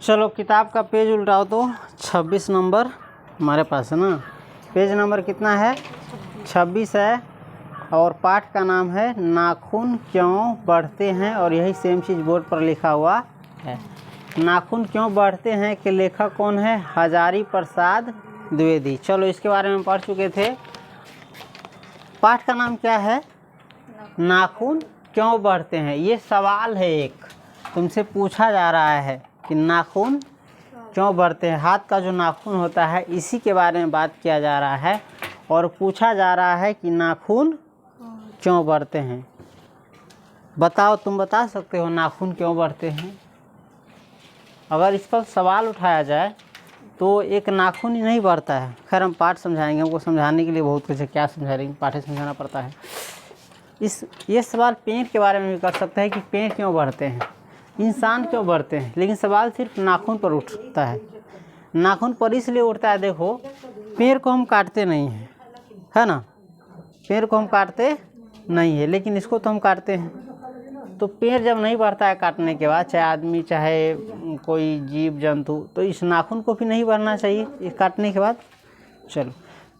चलो किताब का पेज उल्टाओ तो 26 नंबर हमारे पास है ना। पेज नंबर कितना है? 26 है। और पाठ का नाम है नाखून क्यों बढ़ते हैं, और यही सेम चीज़ बोर्ड पर लिखा हुआ है। नाखून क्यों बढ़ते हैं के लेखक कौन है? हजारी प्रसाद द्विवेदी। चलो इसके बारे में पढ़ चुके थे। पाठ का नाम क्या है? नाखून क्यों बढ़ते हैं। ये सवाल है, एक तुमसे पूछा जा रहा है कि नाखून क्यों बढ़ते हैं। हाथ का जो नाखून होता है इसी के बारे में बात किया जा रहा है, और पूछा जा रहा है कि नाखून क्यों बढ़ते हैं। बताओ, तुम बता सकते हो नाखून क्यों बढ़ते हैं? अगर इस पर सवाल उठाया जाए तो एक नाखून ही नहीं बढ़ता है। खैर हम पाठ समझाएंगे, हमको समझाने के लिए बहुत कुछ है, क्या समझा रहे हैं, पाठ समझाना पड़ता है। ये सवाल पेड़ के बारे में भी कर सकते हैं कि पेड़ क्यों बढ़ते हैं, इंसान क्यों बढ़ते हैं, लेकिन सवाल सिर्फ नाखून पर उठता है। नाखून पर इसलिए उठता है, देखो पेड़ को हम काटते नहीं हैं, है ना, पेड़ को हम काटते नहीं है, लेकिन इसको तो हम काटते हैं। तो पेड़ जब नहीं बढ़ता है काटने के बाद, चाहे आदमी चाहे कोई जीव जंतु, तो इस नाखून को भी नहीं बढ़ना चाहिए इस काटने के बाद। चलो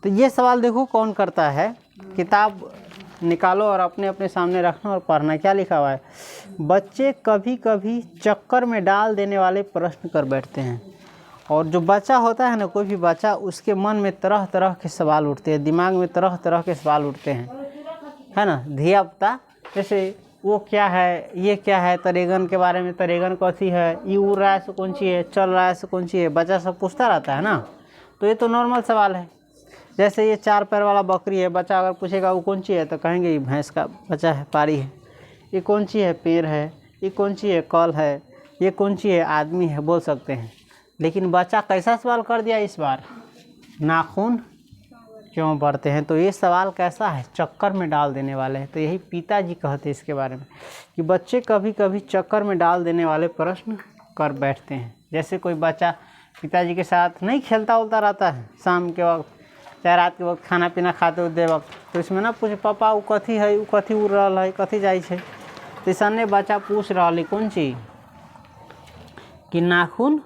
तो ये सवाल देखो कौन करता है। किताब निकालो और अपने अपने सामने रखना और पढ़ना। क्या लिखा हुआ है? बच्चे कभी कभी चक्कर में डाल देने वाले प्रश्न कर बैठते हैं। और जो बच्चा होता है ना, कोई भी बच्चा, उसके मन में तरह तरह के सवाल उठते हैं, दिमाग में तरह तरह के सवाल उठते हैं, है ना। धिया पुता जैसे वो क्या है, ये क्या है, तरेगन के बारे में, तरेगन कौन है, ये उड़ रहा है सो कौन सी है, चल रहा है सो कौन सी है, बच्चा सब पूछता रहता है ना। तो ये तो नॉर्मल सवाल है। जैसे ये 4 पैर वाला बकरी है, बच्चा अगर पूछेगा वो कौन सी है, तो कहेंगे ये भैंस का बच्चा है, पारी है। ये कौन सी है? पेड़ है। ये कौन सी है? कल है। ये कौन सी है? आदमी है, बोल सकते हैं। लेकिन बच्चा कैसा सवाल कर दिया इस बार? नाखून क्यों बढ़ते हैं। तो ये सवाल कैसा है? चक्कर में डाल देने वाले हैं। तो यही पिताजी कहते हैं इसके बारे में कि बच्चे कभी कभी चक्कर में डाल देने वाले प्रश्न कर बैठते हैं। जैसे कोई बच्चा पिताजी के साथ नहीं खेलता उलता रहता है शाम के वक्त, चाहे रात के वक्त खाना पीना खाते उते वक्त, तो इसमें ना पूछे पापा वो कथी है, वो कथी उड़ रहा है, कथी जाइ है। तो इसने बच्चा पूछ रहा है कौन चीज कि नाखून।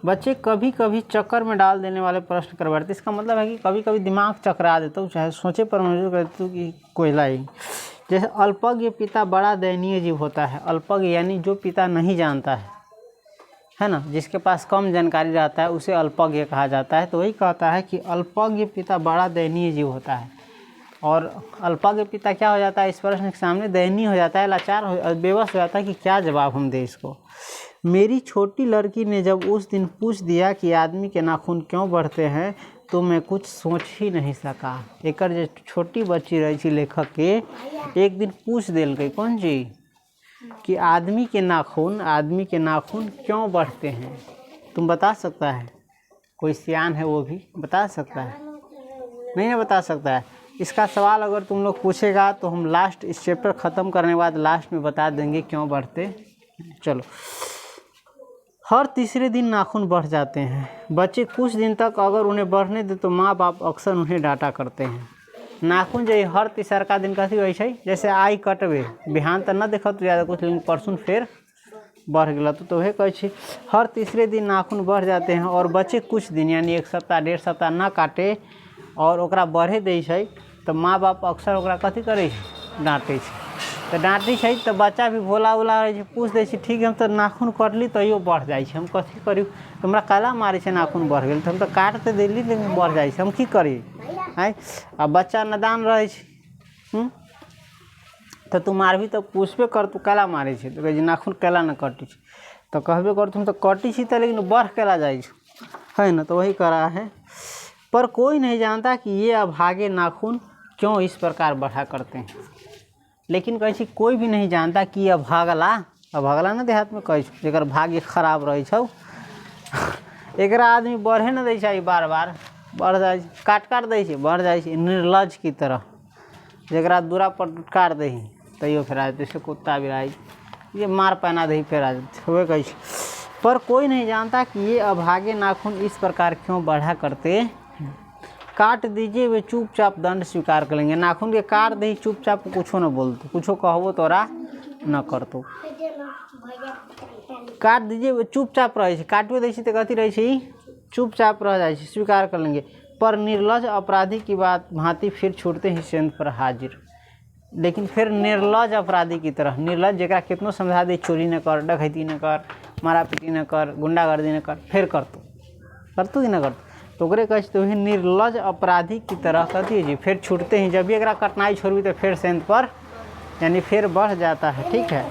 बच्चे कभी कभी चक्कर में डाल देने वाले प्रश्न कर बैठते। इसका मतलब है कि कभी कभी दिमाग चकरा देता हूँ, चाहे सोचे पर मजबूर कर देता हूँ कि कोयला ही। जैसे अल्पज्ञ पिता बड़ा दयनीय जीव होता है। अल्पज्ञ यानी जो पिता नहीं जानता है ना, जिसके पास कम जानकारी रहता है, उसे अल्पज्ञ कहा जाता है। तो वही कहता है कि अल्पज्ञ पिता बड़ा दयनीय जीव होता है। और अल्पज्ञ पिता क्या हो जाता है इस प्रश्न के सामने? दयनीय हो जाता है, लाचार हो, बेबस हो जाता है कि क्या जवाब हम दें इसको। मेरी छोटी लड़की ने जब उस दिन पूछ दिया कि आदमी के नाखून क्यों बढ़ते हैं, तो मैं कुछ सोच ही नहीं सका। एक जो छोटी बच्ची रही थी लेखक के, एक दिन पूछ दिल गई कौन जी कि आदमी के नाखून क्यों बढ़ते हैं। तुम बता सकता है? कोई सियान है वो भी बता सकता है? नहीं ना बता सकता है। इसका सवाल अगर तुम लोग पूछेगा तो हम लास्ट इस चैप्टर ख़त्म करने के बाद लास्ट में बता देंगे क्यों बढ़ते। चलो, हर तीसरे दिन नाखून बढ़ जाते हैं। बच्चे कुछ दिन तक अगर उन्हें बढ़ने दे तो माँ बाप अक्सर उन्हें डांटा करते हैं। नाखून जो हर तीसरका दिन कथी होइ छै, जैसे आई कटबे बिहान तो न देखत ज़्यादा कुछ, लेकिन परसुन फिर बढ़ गया। तो वह कहे छी हर तीसरे दिन नाखून बढ़ जाते हैं। और बच्चे कुछ दिन यानी 1 सप्ताह 1.5 सप्ताह ना काटे और ओकरा बढ़े दै छै, तो माँ बाप अक्सर ओकरा कथी करे छै? डांटे छै। तो डांटे छै तो बच्चा भी भोला उला रहे, पूछ दे छै ठीक है हम तो नाखून कटली तैयो बढ़ जाए, हम कथी करी, हमरा काला मारे छै नाखून बढ़ गई, तो हम तो काट तो दिल्ली लेकिन बढ़ जाए, हम की करी है। आ बच्चा नादान रहे छै, तो तू मारबी तो पूछबे कर तू काला मारे छै, तो कहे नाखून काला न कटी छै, तो कहबे कर तुम तो कटी छी तो लेकिन बढ़ केला जाए है ना। तो वही करा है। पर कोई नहीं जानता कि ये अभागे नाखून क्यों इस प्रकार बढ़ा करते हैं। लेकिन कहे कोई भी नहीं जानता कि अभागला ना देहात में कहे जर भाग्य खराब रहे छौ एक आदमी बढ़े न दे छै, बार बार बढ़ जाए, काट दे छै, बढ़ जाए छै, निर्लज की तरह जरा दूरा पर काट दे तैयो फिर आ जैसे कुत्ता भी रहा ये मार पहना दे फिर आ जाते कहे। पर कोई नहीं जानता कि ये अभागे नाखून इस प्रकार क्यों बढ़ा करते। काट दीजिए वे चुपचाप दंड स्वीकार करेंगे। नाखून के काट दे चुपचाप, कुछो न बोलते, कुछो कहबो तोरा न करतौ। काट दीजिए, चुपचाप रहे, काटवे दै तो कथी रहे, चुपचाप रह जाए, स्वीकार कर लेंगे। पर निर्लज अपराधी की बात भांति फिर छूटते ही सेंध पर हाजिर। लेकिन फिर निर्लज अपराधी की तरह, निर्लज जरा कितनो समझा दे चोरी न कर, डकैती न कर, मारा पीटी न कर, गुंडागर्दी न कर, फिर करतू कि न करतू, तो ओकरे कह तो निर्लज अपराधी की तरह कथी जी फिर छूटते ही, जब भी एक कटनाई छोड़बी तो फिर सेंध पर यानी फिर बढ़ जाता है। ठीक है,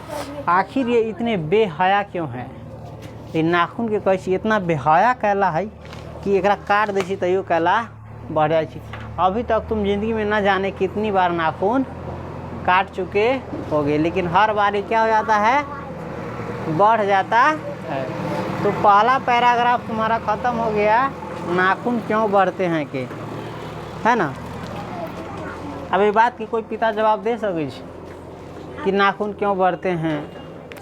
आखिर ये इतने बेहया क्यों है, ये नाखून के कह इतना बेहया कहला है कि एक काट दी तैयो कहला बढ़ जाए। अभी तक तुम जिंदगी में न जाने कितनी बार नाखून काट चुके होगे, लेकिन हर बार क्या हो जाता है, बढ़ जाता है। तो पहला पैराग्राफ तुम्हारा ख़त्म हो गया, नाखून क्यों बढ़ते हैं के, है ना। अब ये बात की कोई पिता जवाब दे सके कि नाखून क्यों बढ़ते हैं।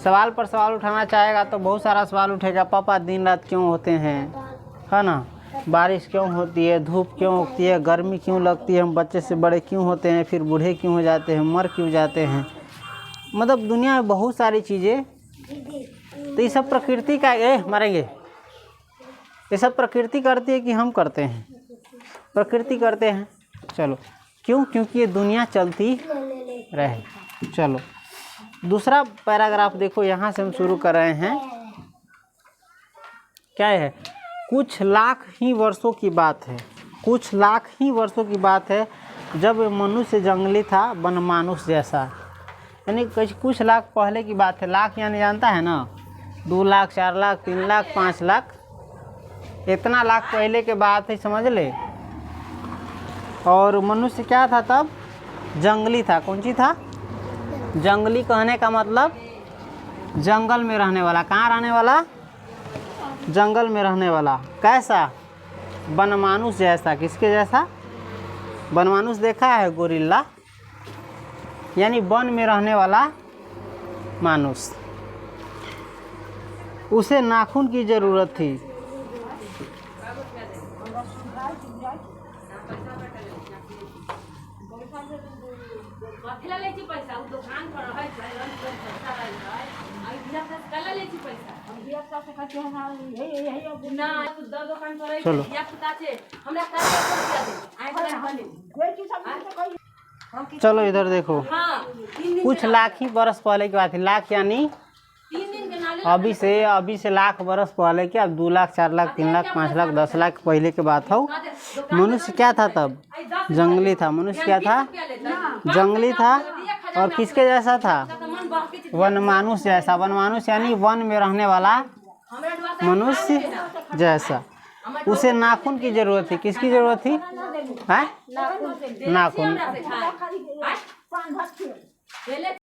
सवाल पर सवाल उठाना चाहेगा तो बहुत सारा सवाल उठेगा, पापा दिन रात क्यों होते हैं, है ना, बारिश क्यों होती है, धूप क्यों उगती है, गर्मी क्यों लगती है, हम बच्चे से बड़े क्यों होते हैं, फिर बूढ़े क्यों हो जाते हैं, मर क्यों जाते हैं। मतलब दुनिया में बहुत सारी चीज़ें, तो ये सब प्रकृति का मारेंगे, ये सब प्रकृति करती है कि हम करते हैं, प्रकृति करते हैं। चलो क्यों, क्योंकि ये दुनिया चलती रहे। चलो दूसरा पैराग्राफ देखो, यहाँ से हम शुरू कर रहे हैं। क्या है, कुछ लाख ही वर्षों की बात है, कुछ लाख ही वर्षों की बात है जब मनुष्य जंगली था वनमानुष जैसा। यानी कुछ लाख पहले की बात है, लाख यानी जानता है ना, 2 लाख 4 लाख 3 लाख 5 लाख, इतना लाख पहले के बात है, समझ ले। और मनुष्य क्या था तब, जंगली था। कौन सी था, जंगली कहने का मतलब जंगल में रहने वाला। कहाँ रहने वाला, जंगल में रहने वाला। कैसा, वनमानुष जैसा। किसके जैसा, वनमानुष देखा है, गोरिल्ला, यानी वन में रहने वाला मानुष। उसे नाखून की जरूरत थी। चलो चलो इधर देखो, कुछ लाख ही बरस पहले की बात है। लाख यानी अभी से लाख बरस पहले के, अब 2 लाख 4 लाख 3 लाख 5 लाख 10 लाख पहले के बात हो। मनुष्य क्या था तब, जंगली था। मनुष्य क्या था, जंगली था। और किसके जैसा था, वनमानुष जैसा। वनमानुष यानी वन में रहने वाला मनुष्य जैसा। उसे नाखून की जरूरत थी। किसकी जरूरत थी, है नाखून।